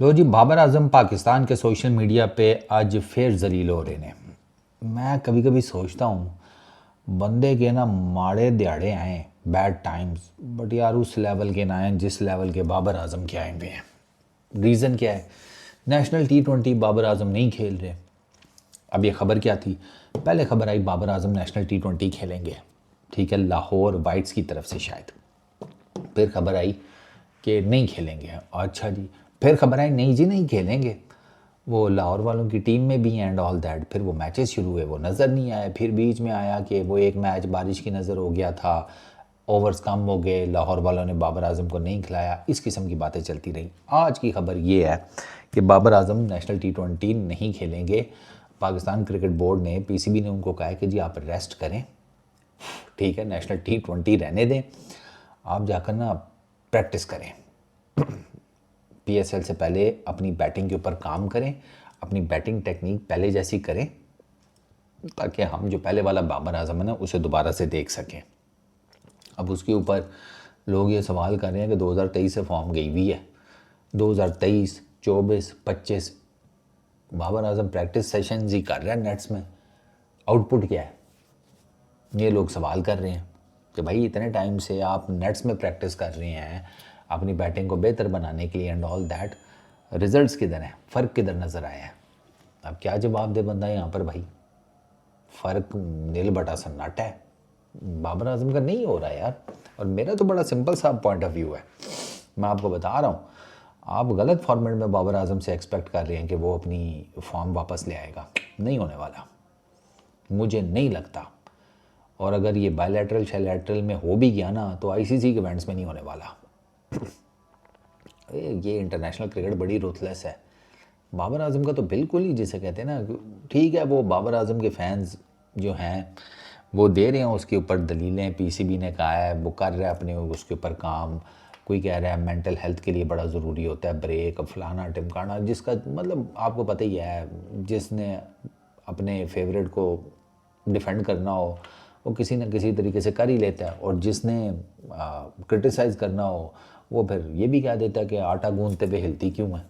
लो जी, बाबर आजम पाकिस्तान के social media पे आज फिर जलील हो रहे ने। मैं कभी कभी सोचता हूँ बंदे के ना माड़े दिहाड़े आए, बैड टाइम्स, बट यार उस लेवल के ना आए जिस लेवल के बाबर आजम के आए हुए हैं। रीज़न क्या है? नेशनल T20 बाबर आजम नहीं खेल रहे। अब ये खबर क्या थी? पहले खबर आई बाबर आजम नेशनल T20 खेलेंगे, ठीक है, लाहौर वाइट्स की तरफ से शायद। फिर खबर आई कि नहीं खेलेंगे। अच्छा जी। फिर खबर आई नहीं जी नहीं खेलेंगे, वो लाहौर वालों की टीम में भी एंड ऑल दैट। फिर वो मैचेस शुरू हुए, वो नज़र नहीं आए। फिर बीच में आया कि वो एक मैच बारिश की नज़र हो गया था, ओवर्स कम हो गए, लाहौर वालों ने बाबर आजम को नहीं खिलाया। इस किस्म की बातें चलती रही। आज की खबर ये है कि बाबर आजम नेशनल T20 नहीं खेलेंगे। पाकिस्तान क्रिकेट बोर्ड ने, PCB ने उनको कहा है कि जी आप रेस्ट करें, ठीक है, नेशनल T20 रहने दें, आप जाकर ना प्रैक्टिस करें, PSL से पहले अपनी बैटिंग के ऊपर काम करें, अपनी बैटिंग टेक्निक पहले जैसी करें, ताकि हम जो पहले वाला बाबर आजम है ना उसे दोबारा से देख सकें। अब उसके ऊपर लोग ये सवाल कर रहे हैं कि 2023 से फॉर्म गई हुई है, 2023, 24, 25 बाबर आजम प्रैक्टिस सेशंस ही कर रहा है नेट्स में, आउटपुट क्या है? ये लोग सवाल कर रहे हैं कि भाई इतने टाइम से आप नेट्स में प्रैक्टिस कर रहे हैं अपनी बैटिंग को बेहतर बनाने के लिए एंड ऑल दैट, रिजल्ट्स किधर हैं, फ़र्क किधर नज़र आया है? अब क्या जवाब दे बंदा यहाँ पर भाई? फ़र्क नील बटा सन्नाटा है, बाबर आजम का नहीं हो रहा है यार। और मेरा तो बड़ा सिंपल सा पॉइंट ऑफ व्यू है, मैं आपको बता रहा हूँ। आप गलत फॉर्मेट में बाबर आजम से एक्सपेक्ट कर रहे हैं कि वो अपनी फॉर्म वापस ले आएगा, नहीं होने वाला, मुझे नहीं लगता। और अगर ये बायलैटरल शैलैटरल में हो भी गया ना तो ICC के इवेंट्स में नहीं होने वाला। ये इंटरनेशनल क्रिकेट बड़ी रूथलेस है। बाबर आजम का तो बिल्कुल ही, जिसे कहते हैं ना, ठीक है, वो बाबर आजम के फैंस जो हैं वो दे रहे हैं उसके ऊपर दलीलें, PCB ने कहा है, वो कर रहा है अपने उसके ऊपर काम। कोई कह रहा है मेंटल हेल्थ के लिए बड़ा ज़रूरी होता है ब्रेक, फलाना टिमकाना, जिसका मतलब आपको पता ही है, जिसने अपने फेवरेट को डिफेंड करना हो वो किसी न किसी तरीके से कर ही लेता है, और जिसने क्रिटिसाइज़ करना हो वो फिर ये भी कह देता है कि आटा गूंदते पे हिलती क्यों है,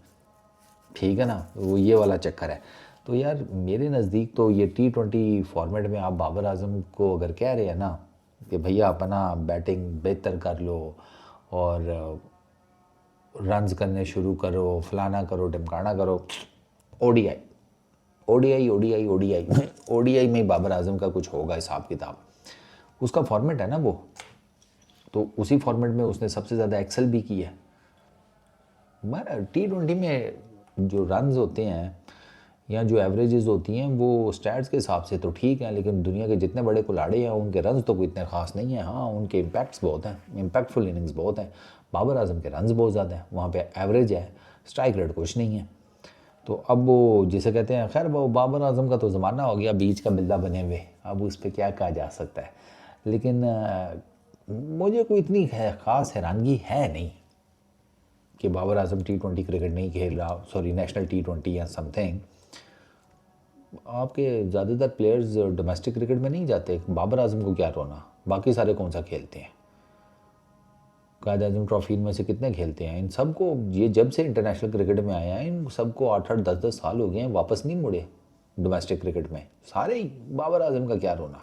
ठीक है ना, वो ये वाला चक्कर है। तो यार मेरे नज़दीक तो ये T20 फॉर्मेट में आप बाबर आजम को अगर कह रहे हैं ना कि भैया अपना बैटिंग बेहतर कर लो और रन्स करने शुरू करो, फलाना करो, टिमकाना करो, ODI ODI ODI ODI ODI में बाबर आजम का कुछ होगा हिसाब किताब, उसका फॉर्मेट है ना वो, तो उसी फॉर्मेट में उसने सबसे ज़्यादा एक्सेल भी किया है। T20 में जो रन्स होते हैं या जो एवरेजेस होती हैं वो स्टैट्स के हिसाब से तो ठीक है, लेकिन दुनिया के जितने बड़े खिलाड़ी हैं उनके रन्स तो कोई इतने ख़ास नहीं है। हाँ, उनके इम्पैक्ट्स बहुत हैं, इम्पैक्टफुल इनिंग्स बहुत हैं। बाबर आजम के रन्स बहुत ज़्यादा हैं, वहाँ पे एवरेज है, स्ट्राइक रेट कुछ नहीं है। तो अब वो जिसे कहते हैं, खैर वो बाबर आजम का तो ज़माना हो गया, बीच का बिल्ला बने हुए, अब उस पर क्या कहा जा सकता है। लेकिन मुझे कोई इतनी ख़ास हैरानगी है नहीं कि बाबर आजम T20 क्रिकेट नहीं खेल रहा, सॉरी नेशनल T20 या समथिंग। आपके ज़्यादातर प्लेयर्स डोमेस्टिक क्रिकेट में नहीं जाते, बाबर आजम को क्या रोना, बाकी सारे कौन सा खेलते हैं, कायद आजम ट्रॉफी में से कितने खेलते हैं। इन सबको, ये जब से इंटरनेशनल क्रिकेट में आया है इन सबको 8-8, 10-10 साल हो गए हैं, वापस नहीं मुड़े डोमेस्टिक क्रिकेट में, सारे ही बाबर आजम का क्या रोना।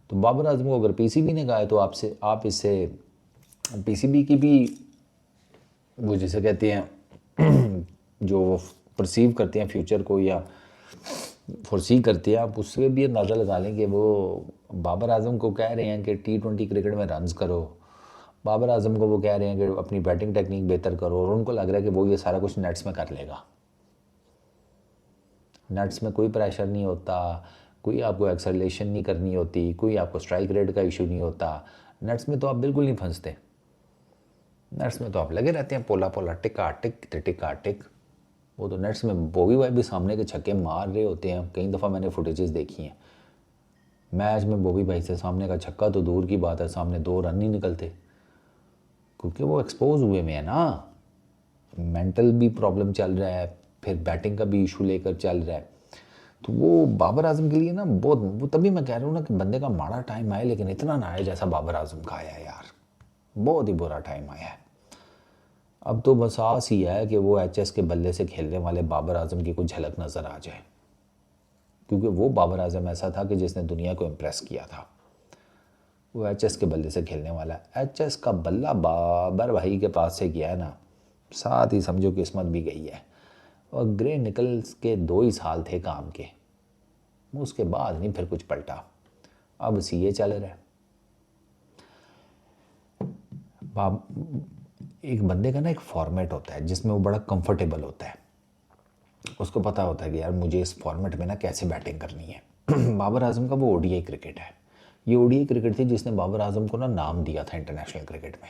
तो बाबर आजम को अगर PCB ने कहा है तो आप इससे PCB की भी वो जिसे कहते हैं जो परसीव करते हैं फ्यूचर को या फोरसी करते हैं, आप उससे भी अंदाज़ा लगा लें कि वो बाबर आजम को कह रहे हैं कि T20 क्रिकेट में रन्स करो, बाबर आजम को वो कह रहे हैं कि अपनी बैटिंग टेक्निक बेहतर करो, और उनको लग रहा है कि वो ये सारा कुछ नेट्स में कर लेगा। नेट्स में कोई प्रेशर नहीं होता, कोई आपको एक्सेलरेशन नहीं करनी होती, कोई आपको स्ट्राइक रेट का इशू नहीं होता। नेट्स में तो आप बिल्कुल नहीं फंसते, नेट्स में तो आप लगे रहते हैं पोला पोला टिका टिक टिका टिक। वो तो नेट्स में बॉबी भाई भी सामने के छक्के मार रहे होते हैं, कई दफ़ा मैंने फुटेजेस देखी हैं मैच में, बॉबी भाई से सामने का छक्का तो दूर की बात है, सामने 2 रन नहीं निकलते, क्योंकि वो एक्सपोज हुए में है ना, मेंटल भी प्रॉब्लम चल रहा है, फिर बैटिंग का भी इशू लेकर चल रहा है। तो वो बाबर आजम के लिए ना बहुत, वो तभी मैं कह रहा हूँ ना कि बंदे का माड़ा टाइम आए, लेकिन इतना ना आए जैसा बाबर आजम का आया है यार, बहुत ही बुरा टाइम आया है। अब तो बस आस ही है कि वो एचएस के बल्ले से खेलने वाले बाबर आजम की कुछ झलक नज़र आ जाए, क्योंकि वो बाबर आजम ऐसा था कि जिसने दुनिया को इम्प्रेस किया था। वो एचएस के बल्ले से खेलने वाला है। एचएस का बल्ला बाबर भाई के पास से गया है ना, साथ ही समझो किस्मत भी गई है। और ग्रे निकल्स के 2 ही साल थे काम के, उसके बाद नहीं फिर कुछ पलटा। अब सीए चल रहा है। एक बंदे का ना एक फॉर्मेट होता है जिसमें वो बड़ा कंफर्टेबल होता है, उसको पता होता है कि यार मुझे इस फॉर्मेट में ना कैसे बैटिंग करनी है। बाबर आजम का वो ओडीआई क्रिकेट है। ये ओडीआई क्रिकेट थी जिसने बाबर आजम को ना नाम दिया था इंटरनेशनल क्रिकेट में।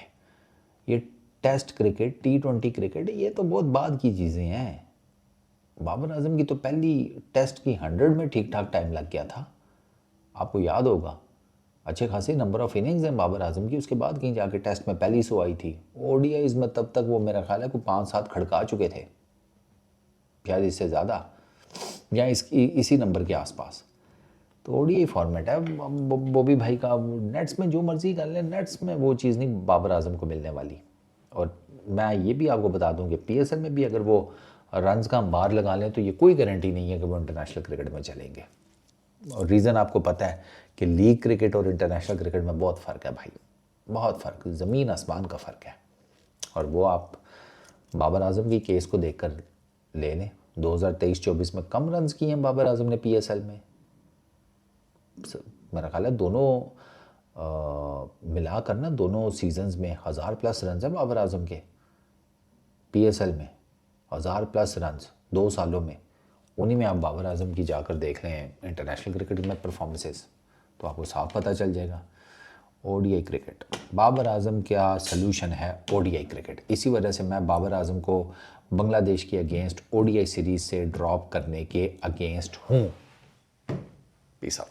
ये टेस्ट क्रिकेट, T20 क्रिकेट, ये तो बहुत बाद की चीज़ें हैं। बाबर आजम की तो पहली टेस्ट की 100 में ठीक ठाक टाइम लग गया था, आपको याद होगा। अच्छे खासे नंबर ऑफ इनिंग्स हैं बाबर आजम की, उसके बाद कहीं जाके टेस्ट में पहली 100 आई थी। ओडीआईज में तब तक वो मेरा ख्याल है कोई 5-7 खड़का चुके थे, शायद इससे ज़्यादा, या इसी नंबर के आसपास। तो ओडीआई फॉर्मेट है। बॉबी भाई का नेट्स में जो मर्जी कर ले, नेट्स में वो चीज़ नहीं बाबर आजम को मिलने वाली। और मैं ये भी आपको बता दूं कि पीएसएल में भी अगर वो रन्स का अंबार लगा लें तो ये कोई गारंटी नहीं है कि वो इंटरनेशनल क्रिकेट में चलेंगे। और रीज़न आपको पता है कि लीग क्रिकेट और इंटरनेशनल क्रिकेट में बहुत फ़र्क है भाई, बहुत फ़र्क, ज़मीन आसमान का फ़र्क है। और वो आप बाबर आजम की केस को देखकर ले लें। 2023-24 में कम रन्स किए हैं बाबर आजम ने पीएसएल में। मेरा ख्याल है दोनों मिलाकर ना, दोनों सीजन्स में 1000+ रन है बाबर आजम के पीएसएल में। 1000+ रन 2 सालों में। उन्हीं में आप बाबर आजम की जाकर देख लें इंटरनेशनल क्रिकेट में परफॉर्मेंसेस, तो आपको साफ पता चल जाएगा। ओडीआई क्रिकेट, बाबर आजम क्या सलूशन है ओडीआई क्रिकेट। इसी वजह से मैं बाबर आजम को बांग्लादेश के अगेंस्ट ओडीआई सीरीज़ से ड्रॉप करने के अगेंस्ट हूँ। Peace out.